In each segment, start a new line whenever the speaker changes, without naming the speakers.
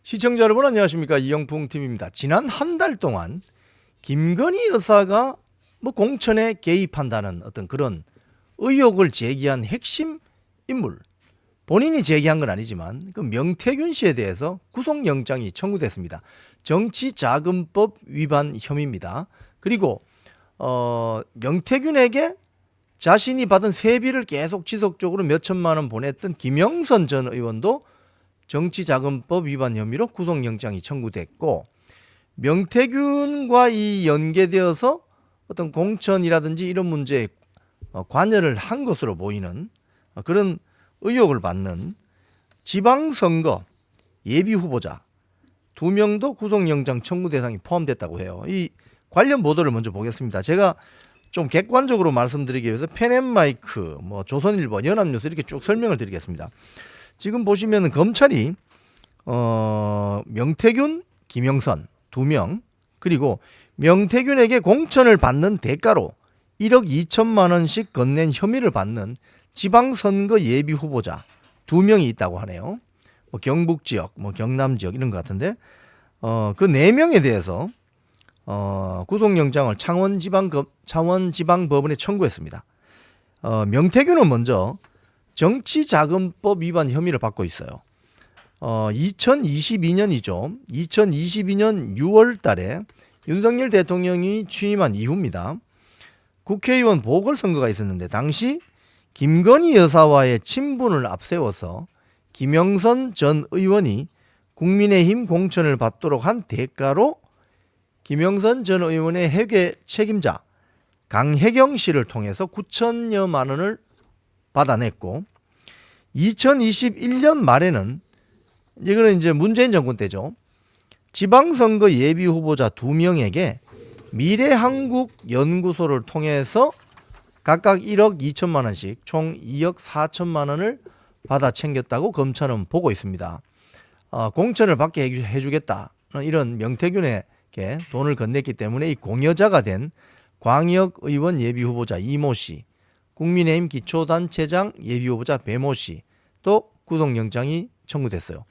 시청자 여러분 안녕하십니까, 이영풍 팀입니다. 지난 한 달 동안 김건희 여사가 공천에 개입한다는 어떤 그런 의혹을 제기한 핵심 인물, 본인이 제기한 건 아니지만 그 명태균 씨에 대해서 구속영장이 청구됐습니다. 정치자금법 위반 혐의입니다. 그리고 명태균에게 자신이 받은 세비를 계속 지속적으로 몇 천만 원 보냈던 김영선 전 의원도 정치자금법 위반 혐의로 구속영장이 청구됐고, 명태균과 이 연계되어서 어떤 공천이라든지 이런 문제에 관여를 한 것으로 보이는 그런 의혹을 받는 지방선거 예비후보자 2명도 구속영장 청구 대상이 포함됐다고 해요. 이 관련 보도를 먼저 보겠습니다. 제가 좀 객관적으로 말씀드리기 위해서 펜앤마이크, 조선일보, 연합뉴스 이렇게 쭉 설명을 드리겠습니다. 지금 보시면 검찰이 명태균, 김영선 2명, 그리고 명태균에게 공천을 받는 대가로 1억 2천만 원씩 건넨 혐의를 받는 지방선거 예비후보자 2명이 있다고 하네요. 경북 지역, 경남 지역 이런 것 같은데 그 4명에 대해서 구속영장을 창원지방법원에 청구했습니다. 명태균은 먼저 정치자금법 위반 혐의를 받고 있어요. 2022년이죠. 2022년 6월 달에 윤석열 대통령이 취임한 이후입니다. 국회의원 보궐선거가 있었는데 당시 김건희 여사와의 친분을 앞세워서 김영선 전 의원이 국민의힘 공천을 받도록 한 대가로 김영선 전 의원의 회계 책임자 강혜경 씨를 통해서 9천여만 원을 받아냈고, 2021년 말에는 이거는 이제 문재인 정권 때죠. 지방선거 예비후보자 2명에게 미래한국연구소를 통해서 각각 1억 2천만 원씩 총 2억 4천만 원을 받아 챙겼다고 검찰은 보고 있습니다. 공천을 받게 해주겠다 이런 명태균에게 돈을 건넸기 때문에 이 공여자가 된 광역의원 예비후보자 이모 씨, 국민의힘 기초단체장 예비후보자 배모 씨 또 구속영장이 청구됐어요.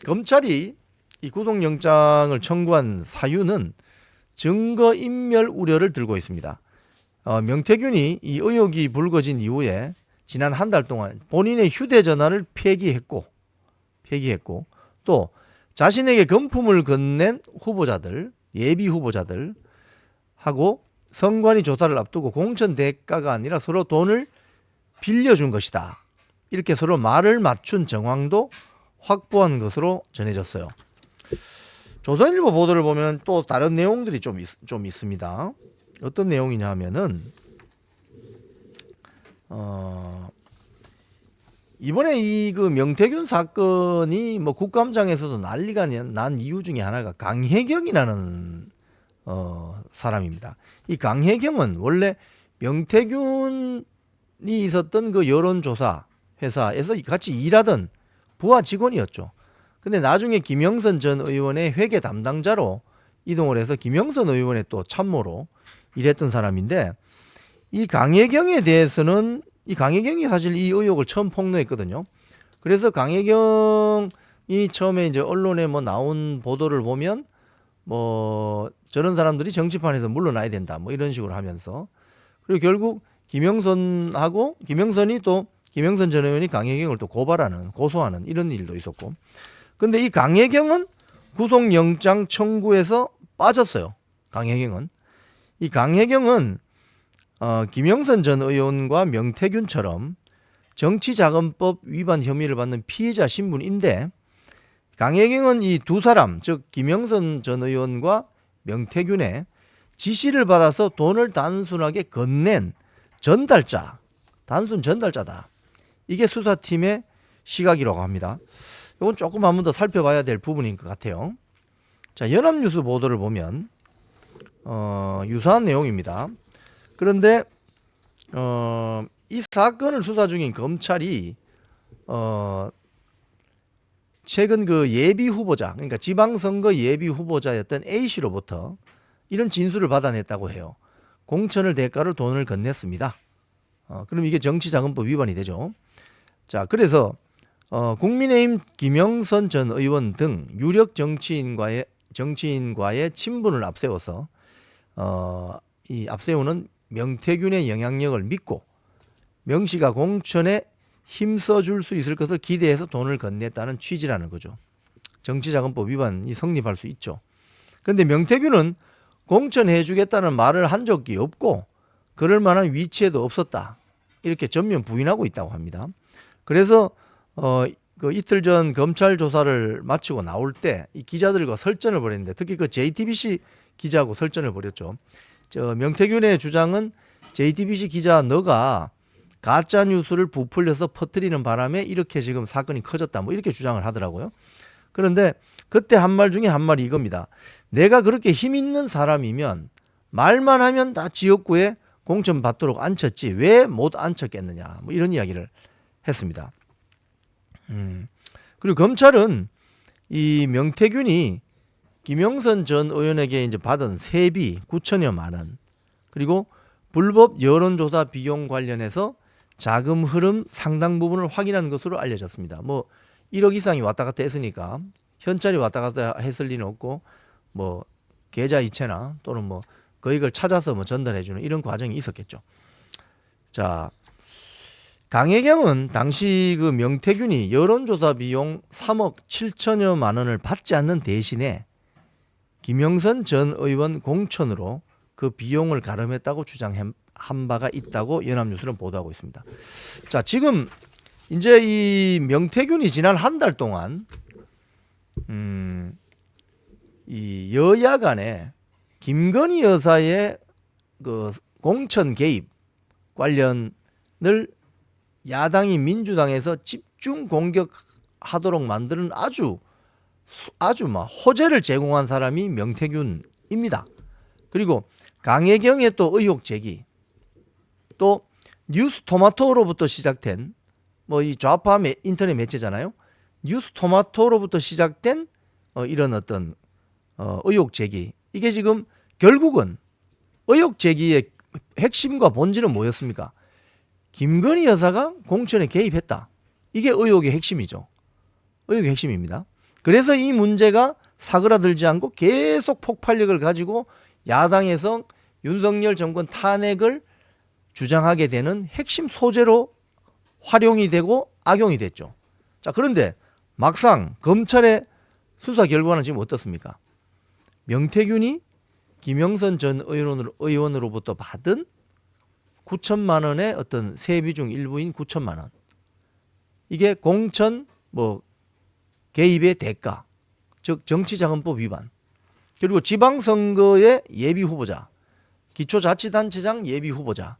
검찰이 이 구속영장을 청구한 사유는 증거인멸 우려를 들고 있습니다. 명태균이 이 의혹이 불거진 이후에 지난 한 달 동안 본인의 휴대전화를 폐기했고 또 자신에게 금품을 건넨 후보자들, 예비 후보자들 하고 선관위 조사를 앞두고 공천 대가가 아니라 서로 돈을 빌려준 것이다, 이렇게 서로 말을 맞춘 정황도 확보한 것으로 전해졌어요. 조선일보 보도를 보면 또 다른 내용들이 좀 있습니다. 어떤 내용이냐 하면은 이번에 이 그 명태균 사건이 국감장에서도 난리가 난 이유 중에 하나가 강혜경이라는 사람입니다. 이 강혜경은 원래 명태균이 있었던 그 여론조사 회사에서 같이 일하던 부하 직원이었죠. 근데 나중에 김영선 전 의원의 회계 담당자로 이동을 해서 김영선 의원의 또 참모로 일했던 사람인데, 이 강혜경에 대해서는 이 강혜경이 사실 이 의혹을 처음 폭로했거든요. 그래서 강혜경이 처음에 이제 언론에 나온 보도를 보면 저런 사람들이 정치판에서 물러나야 된다 이런 식으로 하면서, 그리고 결국 김영선이 또 김영선 전 의원이 강혜경을 또 고소하는 이런 일도 있었고, 근데 이 강혜경은 구속영장 청구에서 빠졌어요. 이 강혜경은 김영선 전 의원과 명태균처럼 정치자금법 위반 혐의를 받는 피해자 신분인데, 강혜경은 이 두 사람, 즉 김영선 전 의원과 명태균의 지시를 받아서 돈을 단순하게 건넨 단순 전달자다, 이게 수사팀의 시각이라고 합니다. 이건 조금 한 번 더 살펴봐야 될 부분인 것 같아요. 자, 연합뉴스 보도를 보면 유사한 내용입니다. 그런데 이 사건을 수사 중인 검찰이 최근 그 예비 후보자, 그러니까 지방선거 예비 후보자였던 A씨로부터 이런 진술을 받아냈다고 해요. 공천을 대가로 돈을 건넸습니다. 그럼 이게 정치자금법 위반이 되죠. 자, 그래서 국민의힘 김영선 전 의원 등 유력 정치인과의 친분을 앞세워서 이 앞세우는 명태균의 영향력을 믿고 명 씨가 공천에 힘써줄 수 있을 것을 기대해서 돈을 건넸다는 취지라는 거죠. 정치자금법 위반이 성립할 수 있죠. 그런데 명태균은 공천해주겠다는 말을 한 적이 없고 그럴 만한 위치에도 없었다. 이렇게 전면 부인하고 있다고 합니다. 그래서 그 이틀 전 검찰 조사를 마치고 나올 때 이 기자들과 설전을 벌였는데 특히 그 JTBC 기자하고 설전을 벌였죠. 명태균의 주장은 JTBC 기자 너가 가짜 뉴스를 부풀려서 퍼뜨리는 바람에 이렇게 지금 사건이 커졌다. 뭐 이렇게 주장을 하더라고요. 그런데 그때 한 말 중에 한 말이 이겁니다. 내가 그렇게 힘 있는 사람이면 말만 하면 다 지역구에 공천 받도록 앉혔지 왜 못 앉혔겠느냐. 뭐 이런 이야기를 했습니다. 그리고 검찰은 이 명태균이 김영선 전 의원에게 이제 받은 세비 9천여만 원 그리고 불법 여론조사 비용 관련해서 자금 흐름 상당 부분을 확인한 것으로 알려졌습니다. 뭐 1억 이상이 왔다 갔다 했으니까 현찰이 왔다 갔다 했을 리는 없고 뭐 계좌 이체나 또는 뭐 거액을 찾아서 뭐 전달해주는 이런 과정이 있었겠죠. 자, 강혜경은 당시 그 명태균이 여론조사 비용 3억 7천여만 원을 받지 않는 대신에 김영선 전 의원 공천으로 그 비용을 가름했다고 주장한 바가 있다고 연합뉴스는 보도하고 있습니다. 자, 지금 이제 이 명태균이 지난 한 달 동안 이 여야 간에 김건희 여사의 그 공천 개입 관련을 야당이 민주당에서 집중 공격하도록 만드는 아주 막 호재를 제공한 사람이 명태균입니다. 그리고 강혜경의 또 의혹 제기, 또 뉴스토마토로부터 시작된 뭐 이 좌파 인터넷 매체잖아요. 뉴스토마토로부터 시작된 이런 어떤 의혹 제기, 이게 지금 결국은 의혹 제기의 핵심과 본질은 뭐였습니까? 김건희 여사가 공천에 개입했다. 이게 의혹의 핵심이죠. 의혹의 핵심입니다. 그래서 이 문제가 사그라들지 않고 계속 폭발력을 가지고 야당에서 윤석열 정권 탄핵을 주장하게 되는 핵심 소재로 활용이 되고 악용이 됐죠. 자, 그런데 막상 검찰의 수사 결과는 지금 어떻습니까? 명태균이 김영선 전 의원으로부터 받은 9천만 원의 어떤 세비 중 일부인 9천만 원. 이게 공천 뭐 개입의 대가, 즉 정치자금법 위반. 그리고 지방선거의 예비 후보자, 기초자치단체장 예비 후보자로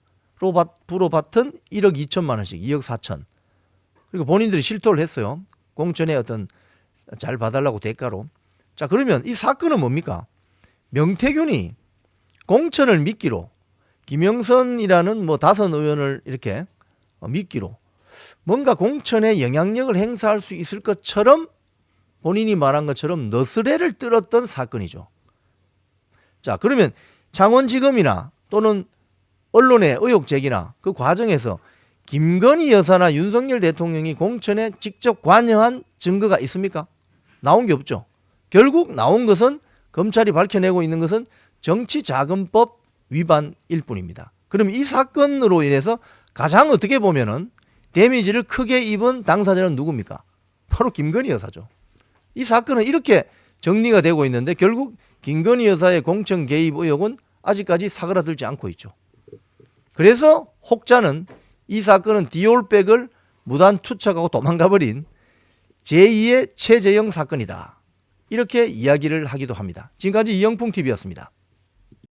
부로 받은 1억 2천만 원씩, 2억 4천. 그리고 본인들이 실토를 했어요. 공천에 어떤 잘 봐달라고 대가로. 자, 그러면 이 사건은 뭡니까? 명태균이 공천을 미끼로 김영선이라는 뭐 다선 의원을 이렇게 미끼로 뭔가 공천에 영향력을 행사할 수 있을 것처럼 본인이 말한 것처럼 너스레를 떨었던 사건이죠. 자, 그러면 창원지검이나 또는 언론의 의혹 제기나 그 과정에서 김건희 여사나 윤석열 대통령이 공천에 직접 관여한 증거가 있습니까? 나온 게 없죠. 결국 나온 것은 검찰이 밝혀내고 있는 것은 정치자금법 위반일 뿐입니다. 그럼 이 사건으로 인해서 가장 어떻게 보면은 데미지를 크게 입은 당사자는 누굽니까? 바로 김건희 여사죠. 이 사건은 이렇게 정리가 되고 있는데 결국 김건희 여사의 공천 개입 의혹은 아직까지 사그라들지 않고 있죠. 그래서 혹자는 이 사건은 디올백을 무단 투척하고 도망가버린 제2의 최재형 사건이다. 이렇게 이야기를 하기도 합니다. 지금까지 이영풍TV였습니다.